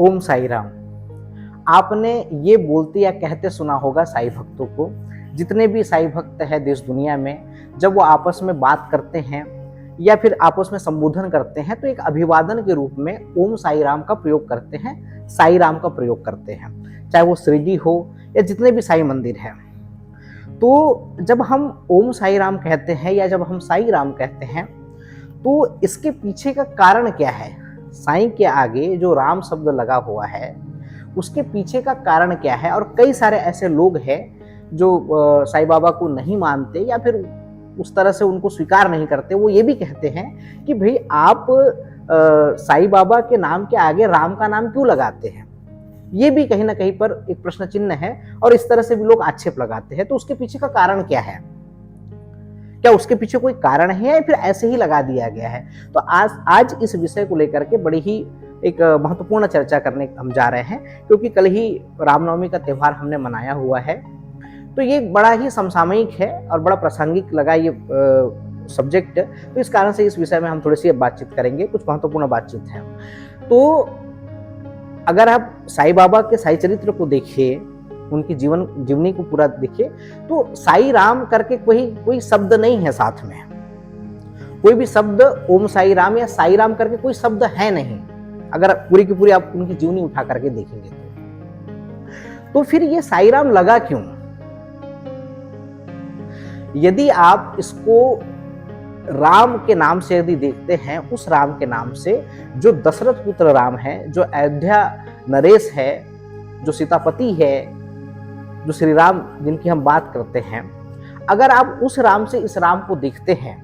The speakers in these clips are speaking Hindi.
ओम साई राम। आपने ये बोलते या कहते सुना होगा साई भक्तों को। जितने भी साई भक्त हैं देश दुनिया में, जब वो आपस में बात करते हैं या फिर आपस में संबोधन करते हैं तो एक अभिवादन के रूप में ओम साई राम का प्रयोग करते हैं, साई राम का प्रयोग करते हैं, चाहे वो श्रीजी हो या जितने भी साई मंदिर हैं। तो जब हम ओम साई राम कहते हैं या जब हम साई राम कहते हैं तो इसके पीछे का कारण क्या है? साई के आगे जो राम शब्द लगा हुआ है उसके पीछे का कारण क्या है? और कई सारे ऐसे लोग हैं जो साईं बाबा को नहीं मानते या फिर उस तरह से उनको स्वीकार नहीं करते। वो ये भी कहते हैं कि भाई आप साईं बाबा के नाम के आगे राम का नाम क्यों लगाते हैं? ये भी कहीं ना कहीं पर एक प्रश्न चिन्ह है और इस तरह से भी लोग आक्षेप लगाते हैं। तो उसके पीछे का कारण क्या है? क्या उसके पीछे कोई कारण है या फिर ऐसे ही लगा दिया गया है? तो आज इस विषय को लेकर के बड़ी ही एक महत्वपूर्ण चर्चा करने हम जा रहे हैं, क्योंकि कल ही रामनवमी का त्यौहार हमने मनाया हुआ है। तो ये बड़ा ही समसामयिक है और बड़ा प्रासंगिक लगा ये सब्जेक्ट। तो इस कारण से इस विषय में हम थोड़ी सी बातचीत करेंगे, कुछ महत्वपूर्ण बातचीत है। तो अगर आप साईं बाबा के साई चरित्र को देखिए, उनकी जीवनी को पूरा देखिए, तो साई राम करके कोई शब्द नहीं है साथ में। कोई भी शब्द ओम साई राम या साई राम करके कोई शब्द है नहीं, अगर पूरी की पूरी आप उनकी जीवनी उठा करके देखेंगे तो फिर ये साई राम लगा क्यों? यदि आप इसको राम के नाम से यदि देखते हैं, उस राम के नाम से जो दशरथ पुत्र राम है, जो अयोध्या नरेश है, जो सीतापति है, जो श्री राम जिनकी हम बात करते हैं, अगर आप उस राम से इस राम को देखते हैं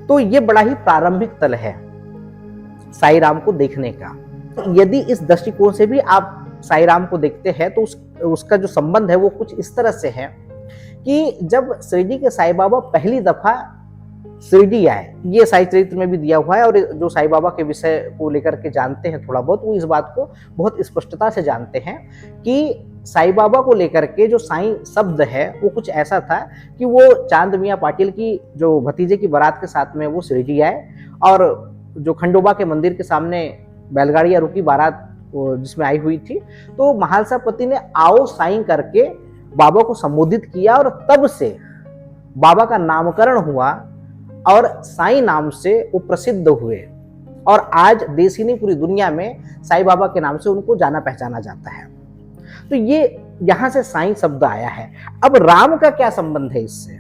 तो ये बड़ा ही प्रारंभिक तल है साई राम को देखने का। यदि इस दृष्टिकोण से भी आप साई राम को देखते हैं तो उसका जो संबंध है वो कुछ इस तरह से है कि जब शिरडी के साईं बाबा पहली दफा शिरडी आए, ये साई चरित्र में भी दिया हुआ है, और जो साईं बाबा के विषय को लेकर के जानते हैं थोड़ा बहुत, वो इस बात को बहुत स्पष्टता से जानते हैं कि साईं बाबा को लेकर के जो साईं शब्द है वो कुछ ऐसा था कि वो चांद मियां पाटिल की जो भतीजे की बारात के साथ में वो शिरडी आए, और जो खंडोबा के मंदिर के सामने बैलगाड़ियां रुकी बारात जिसमें आई हुई थी, तो महालसा पति ने आओ साईं करके बाबा को संबोधित किया, और तब से बाबा का नामकरण हुआ और साईं नाम से वो प्रसिद्ध हुए, और आज देश ही नहीं पूरी दुनिया में साईं बाबा के नाम से उनको जाना पहचाना जाता है। तो ये यहां से साईं शब्द आया है। अब राम का क्या संबंध है इससे?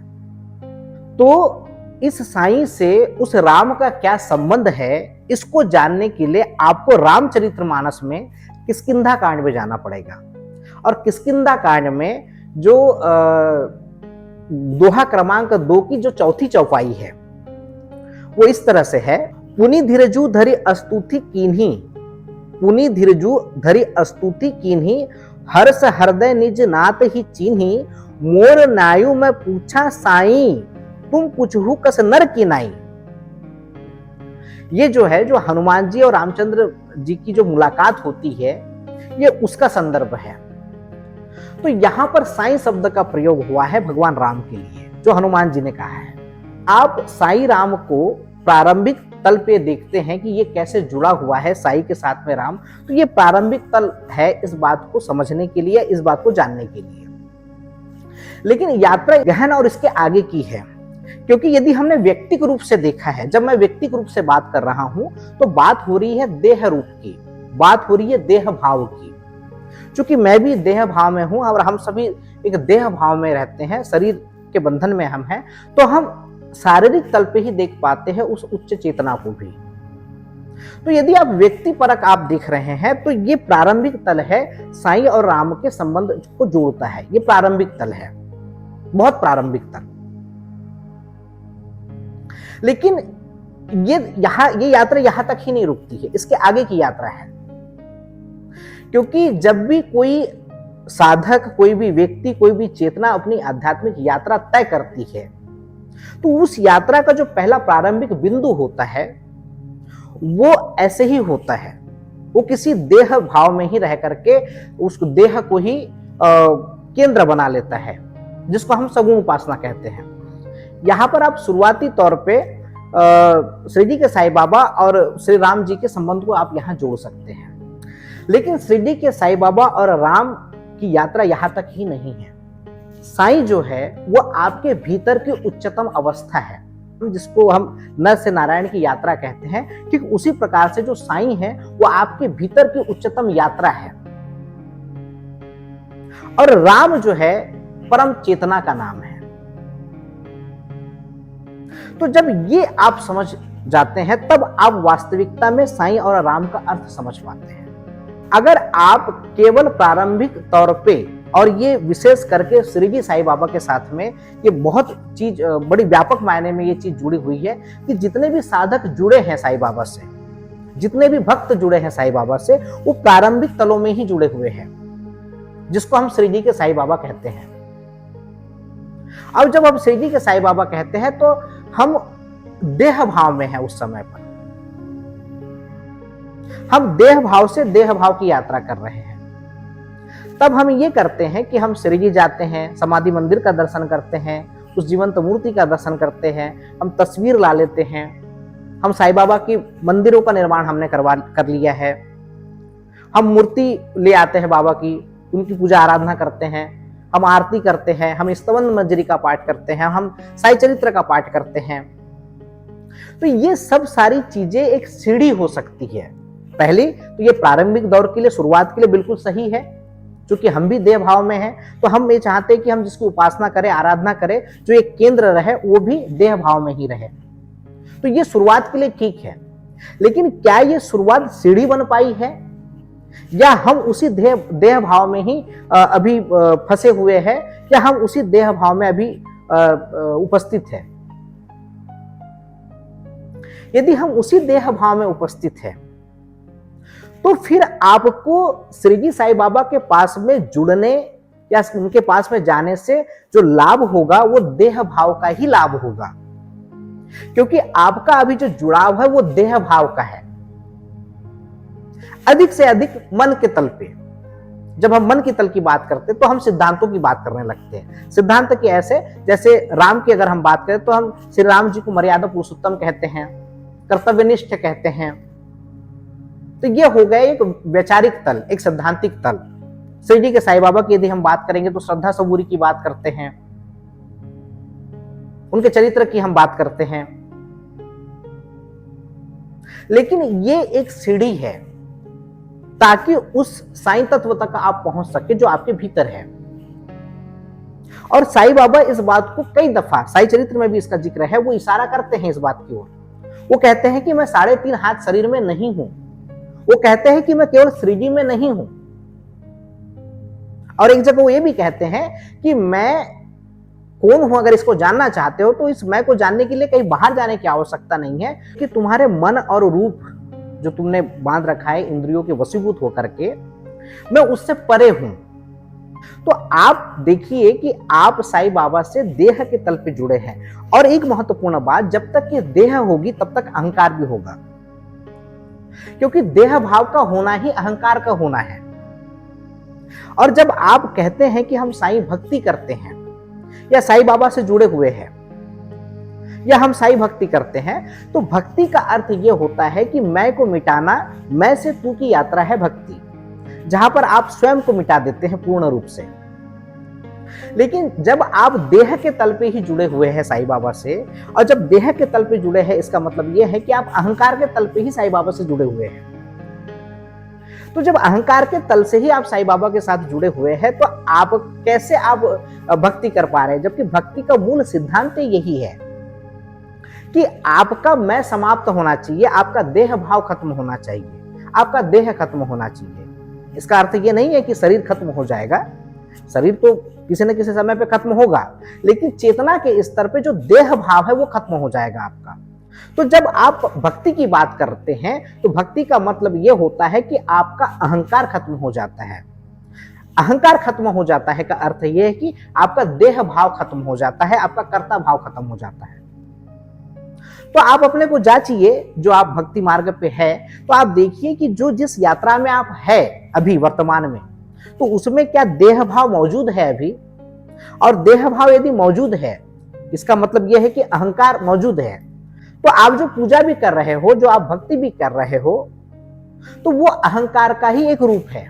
तो इस साईं से उस राम का क्या संबंध है, इसको जानने के लिए आपको रामचरितमानस में किष्किंधा कांड में जाना पड़ेगा। और किष्किंधा कांड में जो दोहा क्रमांक 2 की जो चौथी चौपाई है वो इस तरह से है। पुनि धीरजु धरि अस्तुति कीन्ही, पुनि धीरजु धरि अस्तुति कीन्ही, हर्ष हृदय निज नाथ ही चीन्ही, मोर नायु में पूछा साई, तुम पूछहु कस नर की नाई। ये जो है, जो हनुमान जी और रामचंद्र जी की जो मुलाकात होती है, ये उसका संदर्भ है। तो यहां पर साईं शब्द का प्रयोग हुआ है भगवान राम के लिए, जो हनुमान जी ने कहा है। आप साईं राम को प्रारंभिक तल पे देखते हैं कि ये कैसे जुड़ा हुआ है साईं के साथ में राम, तो ये प्रारंभिक तल है इस बात को समझने के लिए, इस बात को जानने के लिए। लेकिन यात्रा गहन और इसके आगे की है, क्योंकि यदि हमने व्यक्तिक रूप से देखा है, जब मैं व्यक्तिक रूप से बात कर रहा हूं तो बात हो रही है देह रूप की, बात हो रही है देह भाव की। चूंकि मैं भी देह भाव में हूं और हम सभी एक देह भाव में रहते हैं, शरीर के बंधन में हम हैं, तो हम शारीरिक तल पे ही देख पाते हैं उस उच्च चेतना को भी। तो यदि आप व्यक्ति परक आप देख रहे हैं तो ये प्रारंभिक तल है, साईं और राम के संबंध को जोड़ता है। ये प्रारंभिक तल है, बहुत प्रारंभिक तल। लेकिन ये यात्रा यहां तक ही नहीं रुकती है, इसके आगे की यात्रा है। क्योंकि जब भी कोई साधक, कोई भी व्यक्ति, कोई भी चेतना अपनी आध्यात्मिक यात्रा तय करती है, तो उस यात्रा का जो पहला प्रारंभिक बिंदु होता है वो ऐसे ही होता है। वो किसी देह भाव में ही रह करके उस देह को ही केंद्र बना लेता है, जिसको हम सगुण उपासना कहते हैं। यहां पर आप शुरुआती तौर पे श्री जी के साईं बाबा और श्री राम जी के संबंध को आप यहाँ जोड़ सकते हैं। लेकिन श्री जी के साईं बाबा और राम की यात्रा यहाँ तक ही नहीं है। साईं जो है वो आपके भीतर की उच्चतम अवस्था है, जिसको हम नर से नारायण की यात्रा कहते हैं। ठीक उसी प्रकार से जो साईं है वो आपके भीतर की उच्चतम यात्रा है। और राम जो है परम चेतना का नाम है। तो जब ये आप समझ जाते हैं तब आप वास्तविकता में साईं और राम का अर्थ समझ पाते हैं। अगर आप केवल प्रारंभिक तौर पे, और ये विशेष करके श्री जी साईं बाबा के साथ में ये बहुत चीज बड़ी व्यापक मायने में ये चीज जुड़ी हुई है कि जितने भी साधक जुड़े हैं साईं बाबा से, जितने भी भक्त जुड़े हैं साईं बाबा से, वो प्रारंभिक तलों में ही जुड़े हुए हैं, जिसको हम श्री जी के साईं बाबा कहते हैं। अब जब हम श्री जी के साईं बाबा कहते हैं तो हम देह भाव में हैं। उस समय पर हम देह भाव से देह भाव की यात्रा कर रहे हैं। तब हम ये करते हैं कि हम श्री जी जाते हैं, समाधि मंदिर का दर्शन करते हैं, उस जीवंत मूर्ति का दर्शन करते हैं, हम तस्वीर ला लेते हैं, हम साईं बाबा की मंदिरों का निर्माण हमने कर लिया है, हम मूर्ति ले आते हैं बाबा की, उनकी पूजा आराधना करते हैं, हम आरती करते हैं, हम स्तवन मंजरी का पाठ करते हैं, हम साई चरित्र का पाठ करते हैं। तो ये सब सारी चीजें एक सीढ़ी हो सकती है। पहली तो ये प्रारंभिक दौर के लिए, शुरुआत के लिए बिल्कुल सही है, क्योंकि हम भी देह भाव में हैं। तो हम ये चाहते हैं कि हम जिसकी उपासना करें, आराधना करें, जो एक केंद्र रहे वो भी देह भाव में ही रहे। तो ये शुरुआत के लिए ठीक है। लेकिन क्या ये शुरुआत सीढ़ी बन पाई है, या हम उसी देह भाव में ही अभी फंसे हुए हैं, या हम उसी देह भाव में अभी उपस्थित हैं? यदि हम उसी देह भाव में उपस्थित हैं तो फिर आपको श्री जी साईं बाबा के पास में जुड़ने या उनके पास में जाने से जो लाभ होगा वो देह भाव का ही लाभ होगा, क्योंकि आपका अभी जो जुड़ाव है वो देह भाव का है। अधिक से अधिक मन के तल पे, जब हम मन की तल की बात करते हैं तो हम सिद्धांतों की बात करने लगते हैं। सिद्धांत की ऐसे, जैसे राम की अगर हम बात करें तो हम श्री राम जी को मर्यादा पुरुषोत्तम कहते हैं, कर्तव्यनिष्ठ कहते हैं। तो ये हो गया एक वैचारिक तल, एक सैद्धांतिक तल। श्री जी के साईं बाबा की यदि हम बात करेंगे तो श्रद्धा सबूरी की बात करते हैं, उनके चरित्र की हम बात करते हैं। लेकिन ये एक सीढ़ी है ताकि उस साईं तत्व तक आप पहुंच सके जो आपके भीतर है। और साईं बाबा इस बात को कई दफा, साईं चरित्र में भी इसका जिक्र है, वो इशारा करते हैं इस बात की ओर। वो कहते हैं कि मैं 3.5 हाथ शरीर में नहीं हूं। वो कहते हैं कि मैं केवल श्री जी में नहीं हूं। और एक जगह वो ये भी कहते हैं कि मैं कौन हूं, अगर इसको जानना चाहते हो तो इस मैं को जानने के लिए कहीं बाहर जाने की आवश्यकता नहीं है, कि तुम्हारे मन और रूप जो तुमने बांध रखा है इंद्रियों के वशीभूत होकर के, मैं उससे परे हूं। तो आप देखिए कि आप साईं बाबा से देह के तल पे जुड़े हैं। और एक महत्वपूर्ण बात, जब तक ये देह होगी तब तक अहंकार भी होगा, क्योंकि देह भाव का होना ही अहंकार का होना है। और जब आप कहते हैं कि हम साईं भक्ति करते हैं, या साईं बाबा से जुड़े हुए हैं, या हम साईं भक्ति करते हैं, तो भक्ति का अर्थ यह होता है कि मैं को मिटाना, मैं से तू की यात्रा है भक्ति, जहां पर आप स्वयं को मिटा देते हैं पूर्ण रूप से। लेकिन जब आप देह के तल पे ही जुड़े हुए हैं साईं बाबा से, और जब देह के तल पे जुड़े हैं, इसका मतलब यह है कि आप अहंकार के तल पे ही साईं बाबा से जुड़े हुए हैं। तो जब अहंकार के तल से ही आप साईं बाबा के साथ जुड़े हुए हैं, तो आप कैसे आप भक्ति कर पा रहे हैं? जबकि भक्ति का मूल सिद्धांत यही है कि आपका मैं समाप्त होना चाहिए, आपका देह भाव खत्म होना चाहिए, आपका देह खत्म होना चाहिए। इसका अर्थ ये नहीं है कि शरीर खत्म हो जाएगा, शरीर तो किसी न किसी समय पे खत्म होगा, लेकिन चेतना के स्तर पे जो देह भाव है वो खत्म हो जाएगा आपका। तो जब आप भक्ति की बात करते हैं तो भक्ति का मतलब ये होता है कि आपका अहंकार खत्म हो जाता है। अहंकार खत्म हो जाता है का अर्थ यह है कि आपका देह भाव खत्म हो जाता है, आपका कर्ता भाव खत्म हो जाता है। तो आप अपने को जांचिए, जो आप भक्ति मार्ग पे है, तो आप देखिए कि जो जिस यात्रा में आप है अभी वर्तमान में, तो उसमें क्या देह भाव मौजूद है अभी? और देह भाव यदि मौजूद है, इसका मतलब यह है कि अहंकार मौजूद है। तो आप जो पूजा भी कर रहे हो, जो आप भक्ति भी कर रहे हो, तो वो अहंकार का ही एक रूप है।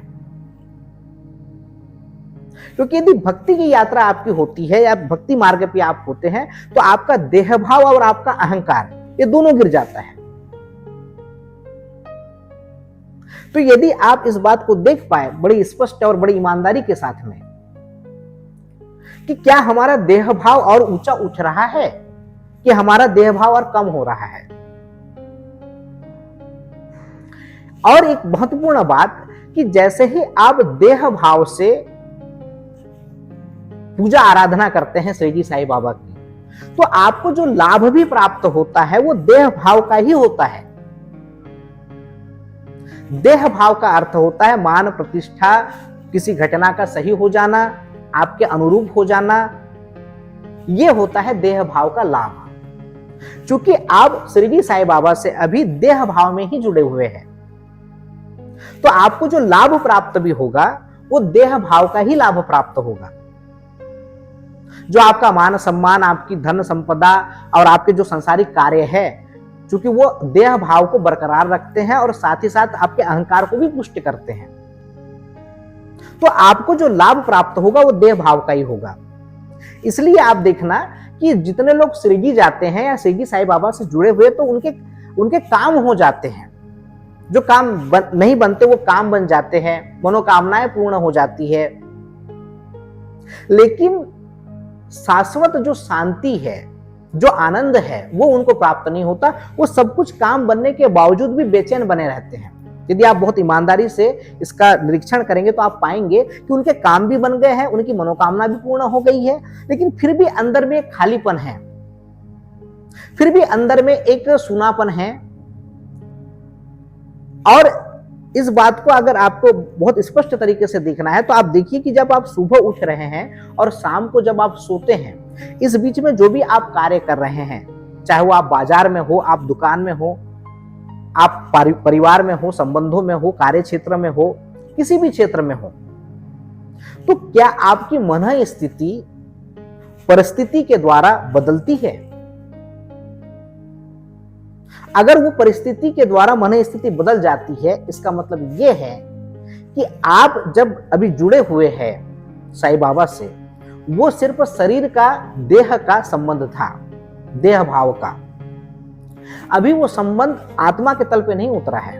क्योंकि यदि भक्ति की यात्रा आपकी होती है या भक्ति मार्ग पे आप होते हैं, तो आपका देह भाव और आपका अहंकार ये दोनों गिर जाता है। तो यदि आप इस बात को देख पाए बड़ी स्पष्ट और बड़ी ईमानदारी के साथ में कि क्या हमारा देह भाव और ऊंचा उठ रहा है कि हमारा देह भाव और कम हो रहा है। और एक महत्वपूर्ण बात कि जैसे ही आप देह भाव से पूजा आराधना करते हैं श्री जी साईं बाबा की, तो आपको जो लाभ भी प्राप्त होता है वो देह भाव का ही होता है। देह भाव का अर्थ होता है मान प्रतिष्ठा, किसी घटना का सही हो जाना, आपके अनुरूप हो जाना, यह होता है देह भाव का लाभ। चूंकि आप श्री जी साईं बाबा से अभी देह भाव में ही जुड़े हुए हैं, तो आपको जो लाभ प्राप्त भी होगा वो देह भाव का ही लाभ प्राप्त होगा। जो आपका मान सम्मान, आपकी धन संपदा और आपके जो सांसारिक कार्य है, चूंकि वो देह भाव को बरकरार रखते हैं और साथ ही साथ आपके अहंकार को भी पुष्ट करते हैं, तो आपको जो लाभ प्राप्त होगा वो देह भाव का ही होगा। इसलिए आप देखना कि जितने लोग श्री जी जाते हैं या श्री जी साईं बाबा से जुड़े हुए, तो उनके काम हो जाते हैं। जो काम नहीं बनते वो काम बन जाते हैं, मनोकामनाएं पूर्ण हो जाती है। लेकिन शाश्वत जो शांति है, जो आनंद है, वो उनको प्राप्त नहीं होता। वो सब कुछ काम बनने के बावजूद भी बेचैन बने रहते हैं। यदि आप बहुत ईमानदारी से इसका निरीक्षण करेंगे तो आप पाएंगे कि उनके काम भी बन गए हैं, उनकी मनोकामना भी पूर्ण हो गई है, लेकिन फिर भी अंदर में एक खालीपन है, फिर भी अंदर में एक सूनापन है। और इस बात को अगर आपको बहुत स्पष्ट तरीके से देखना है तो आप देखिए कि जब आप सुबह उठ रहे हैं और शाम को जब आप सोते हैं, इस बीच में जो भी आप कार्य कर रहे हैं, चाहे वो आप बाजार में हो, आप दुकान में हो, आप परिवार में हो, संबंधों में हो, कार्य क्षेत्र में हो, किसी भी क्षेत्र में हो, तो क्या आपकी मन स्थिति परिस्थिति के द्वारा बदलती है? अगर वो परिस्थिति के द्वारा मन स्थिति बदल जाती है, इसका मतलब यह है कि आप जब अभी जुड़े हुए हैं साईं बाबा से, वो सिर्फ शरीर का, देह का संबंध था, देह भाव का। अभी वो संबंध आत्मा के तल पे नहीं उतरा है,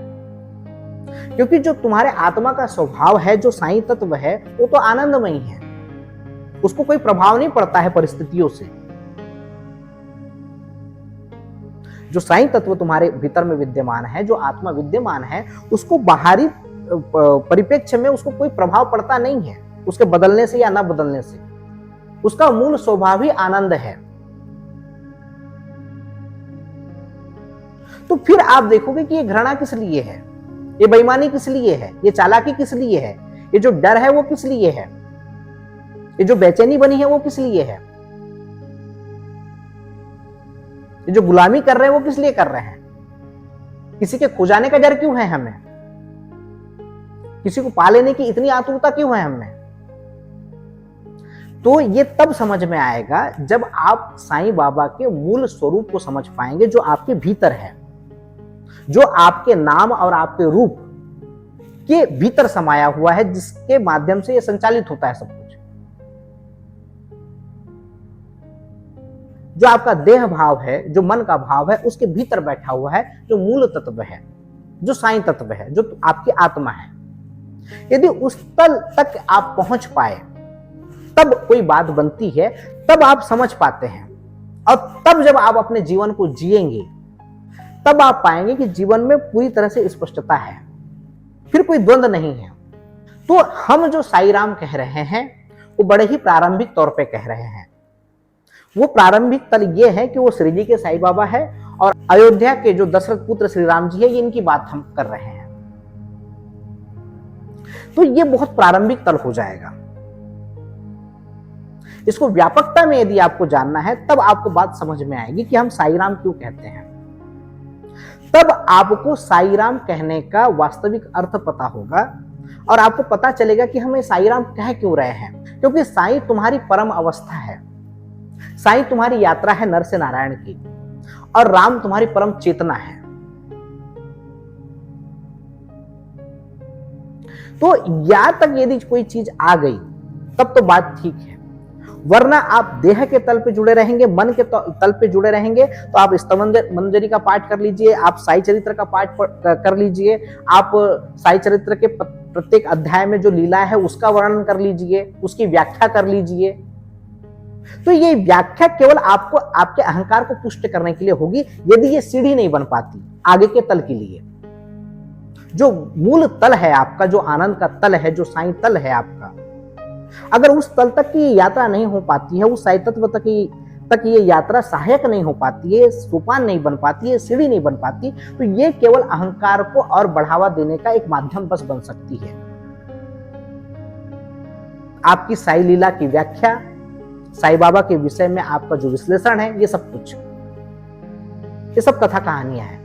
क्योंकि जो तुम्हारे आत्मा का स्वभाव है, जो साईं तत्व है, वो तो आनंदमयी है, उसको कोई प्रभाव नहीं पड़ता है परिस्थितियों से। जो साईं तत्व तुम्हारे भीतर में विद्यमान है, जो आत्मा विद्यमान है, उसको बाहरी परिप्रेक्ष्य में उसको कोई प्रभाव पड़ता नहीं है, उसके बदलने से या ना बदलने से। उसका मूल स्वभाव ही आनंद है। तो फिर आप देखोगे कि ये घृणा किस लिए है, ये बेईमानी किस लिए है, ये चालाकी किस लिए है, ये जो डर है वो किस लिए है, ये जो बेचैनी बनी है वो किस लिए है, ये जो गुलामी कर रहे हैं वो किस लिए कर रहे हैं, किसी के खो जाने का डर क्यों है हमें, किसी को पा लेने की इतनी आतुरता क्यों है हमें। तो ये तब समझ में आएगा जब आप साईं बाबा के मूल स्वरूप को समझ पाएंगे, जो आपके भीतर है, जो आपके नाम और आपके रूप के भीतर समाया हुआ है, जिसके माध्यम से ये संचालित होता है सब कुछ। जो आपका देह भाव है, जो मन का भाव है, उसके भीतर बैठा हुआ है जो मूल तत्व है, जो साईं तत्व है, जो आपकी आत्मा है। यदि उस तल तक आप पहुंच पाए, तब कोई बात बनती है, तब आप समझ पाते हैं। और तब जब आप अपने जीवन को जिएंगे, तब आप पाएंगे कि जीवन में पूरी तरह से स्पष्टता है, फिर कोई द्वंद्व नहीं है। तो हम जो साईं राम कह रहे हैं वो बड़े ही प्रारंभिक तौर पे कह रहे हैं। वो प्रारंभिक तल ये है कि वो श्री जी के साईं बाबा है और अयोध्या के जो दशरथ पुत्र श्री राम जी है, ये इनकी बात हम कर रहे हैं। तो ये बहुत प्रारंभिक तल हो जाएगा। इसको व्यापकता में यदि आपको जानना है, तब आपको बात समझ में आएगी कि हम साईं राम क्यों कहते हैं। तब आपको साईं राम कहने का वास्तविक अर्थ पता होगा और आपको पता चलेगा कि हमें साईं राम कह क्यों रहे हैं। क्योंकि साईं तुम्हारी परम अवस्था है, साईं तुम्हारी यात्रा है नर से नारायण की। और राम तुम्हारी परम चेतना है। तो यहां तक यदि कोई चीज आ गई तब तो बात ठीक है, वरना आप देह के तल पे जुड़े रहेंगे, मन के तल पे जुड़े रहेंगे। तो आप स्तवंजन मंजरी का पाठ कर लीजिए, आप साई चरित्र का पाठ कर लीजिए, आप साई चरित्र के प्रत्येक अध्याय में जो लीला है उसका वर्णन कर लीजिए, उसकी व्याख्या कर लीजिए। तो ये व्याख्या केवल आपको आपके अहंकार को पुष्ट करने के लिए होगी। यदि ये सीढ़ी नहीं बन पाती आगे के तल के लिए, जो मूल तल है आपका, जो आनंद का तल है, जो साईं तल है आपका, अगर उस तल तक की यात्रा नहीं हो पाती है, उस साई तत्व तक ये यात्रा सहायक नहीं हो पाती है, सोपान नहीं बन पाती है, सीढ़ी नहीं बन पाती, तो ये केवल अहंकार को और बढ़ावा देने का एक माध्यम बस बन सकती है। आपकी साई लीला की व्याख्या, साईं बाबा के विषय में आपका जो विश्लेषण है, ये सब कुछ, ये सब कथा कहानियां हैं।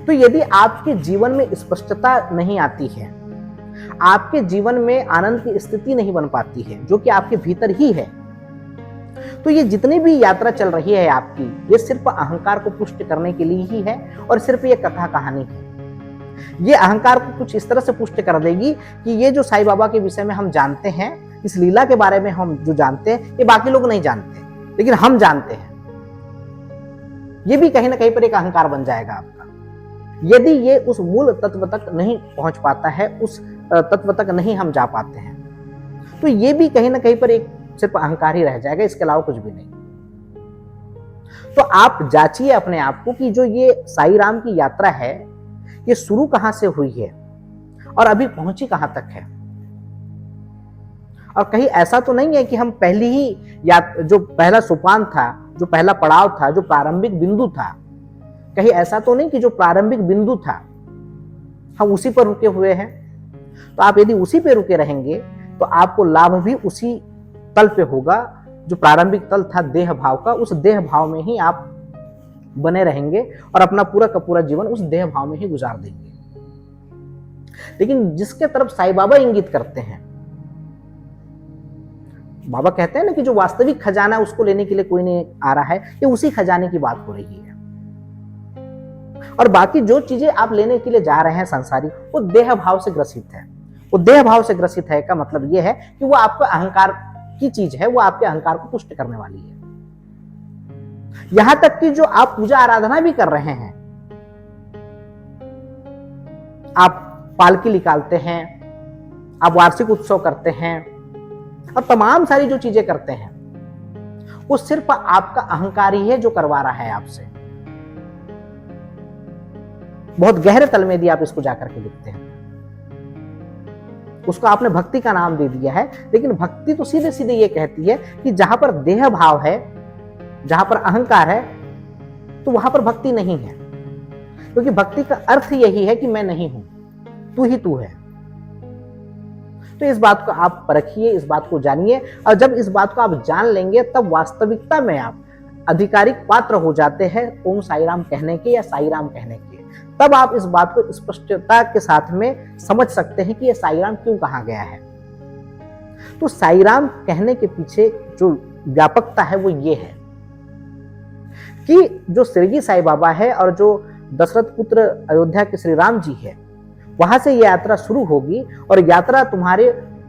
तो यदि आपके जीवन में स्पष्टता नहीं आती है, आपके जीवन में आनंद की स्थिति नहीं बन पाती है, जो कि आपके भीतर ही है, तो ये जितनी भी यात्रा चल रही है आपकी, ये सिर्फ अहंकार को पुष्ट करने के लिए ही है और सिर्फ ये कथा कहानी है। ये अहंकार को कुछ इस तरह से पुष्ट कर देगी कि ये जो साईं बाबा के विषय में हम जानते हैं, इस लीला के बारे में हम जो जानते हैं, ये बाकी लोग नहीं जानते, लेकिन हम जानते हैं। ये भी कहीं ना कहीं पर एक अहंकार बन जाएगा आपका। यदि ये उस मूल तत्व तक नहीं पहुंच पाता है, उस तत्व तक नहीं हम जा पाते हैं, तो ये भी कहीं ना कहीं पर एक सिर्फ अहंकार ही रह जाएगा, इसके अलावा कुछ भी नहीं। तो आप जांचिए अपने आप को कि जो ये साईं राम की यात्रा है, ये शुरू कहां से हुई है और अभी पहुंची कहां तक है। और कहीं ऐसा तो नहीं है कि हम पहली ही जो पहला सोपान था, जो पहला पड़ाव था, जो प्रारंभिक बिंदु था, कहीं ऐसा तो नहीं कि जो प्रारंभिक बिंदु था हम उसी पर रुके हुए हैं। तो आप यदि उसी पे रुके रहेंगे तो आपको लाभ भी उसी तल पे होगा, जो प्रारंभिक तल था देह भाव का। उस देह भाव में ही आप बने रहेंगे और अपना पूरा का पूरा जीवन उस देह भाव में ही गुजार देंगे। लेकिन जिसके तरफ साईं बाबा इंगित करते हैं, बाबा कहते हैं ना कि जो वास्तविक खजाना है उसको लेने के लिए कोई नहीं आ रहा है, ये उसी खजाने की बात हो रही है। और बाकी जो चीजें आप लेने के लिए जा रहे हैं संसारी, वो देह भाव से ग्रसित है। वो देह भाव से ग्रसित है का मतलब ये है कि वो आपका अहंकार की चीज है, वो आपके अहंकार को पुष्ट करने वाली है। यहां तक कि जो आप पूजा आराधना भी कर रहे हैं, आप पालकी निकालते हैं, आप वार्षिक उत्सव करते हैं और तमाम सारी जो चीजें करते हैं, वो सिर्फ आपका अहंकार ही है जो करवा रहा है आपसे। बहुत गहरे तल में यदि आप इसको जाकर के लिखते हैं, उसको आपने भक्ति का नाम दे दिया है, लेकिन भक्ति तो सीधे सीधे ये कहती है कि जहां पर देह भाव है, जहां पर अहंकार है, तो वहां पर भक्ति नहीं है। क्योंकि भक्ति का अर्थ यही है कि मैं नहीं हूं, तू ही तू है। तो इस बात को आप परखिए, इस बात को जानिए, और जब इस बात को आप जान लेंगे तब वास्तविकता में आप आधिकारिक पात्र हो जाते हैं ओम साईं राम कहने के या साईं राम कहने के। तब आप इस बात को स्पष्टता के साथ में समझ सकते हैं कि यह साईं राम क्यों कहा गया है। तो साईं राम कहने के पीछे जो व्यापकता है वो ये है कि जो श्रीजी साईं बाबा है और जो दशरथ पुत्र अयोध्या के श्री राम जी है, वहां से ये यात्रा शुरू होगी और यात्रा तुम्हारे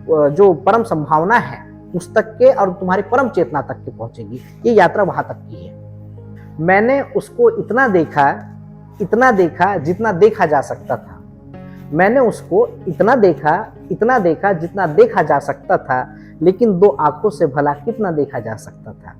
जो परम संभावना है उस तक के और तुम्हारी परम चेतना तक के पहुंचेगी। ये यात्रा वहां तक की है। मैंने उसको इतना देखा जितना देखा जा सकता था। मैंने उसको इतना देखा जितना देखा जा सकता था, लेकिन दो आंखों से भला कितना देखा जा सकता था।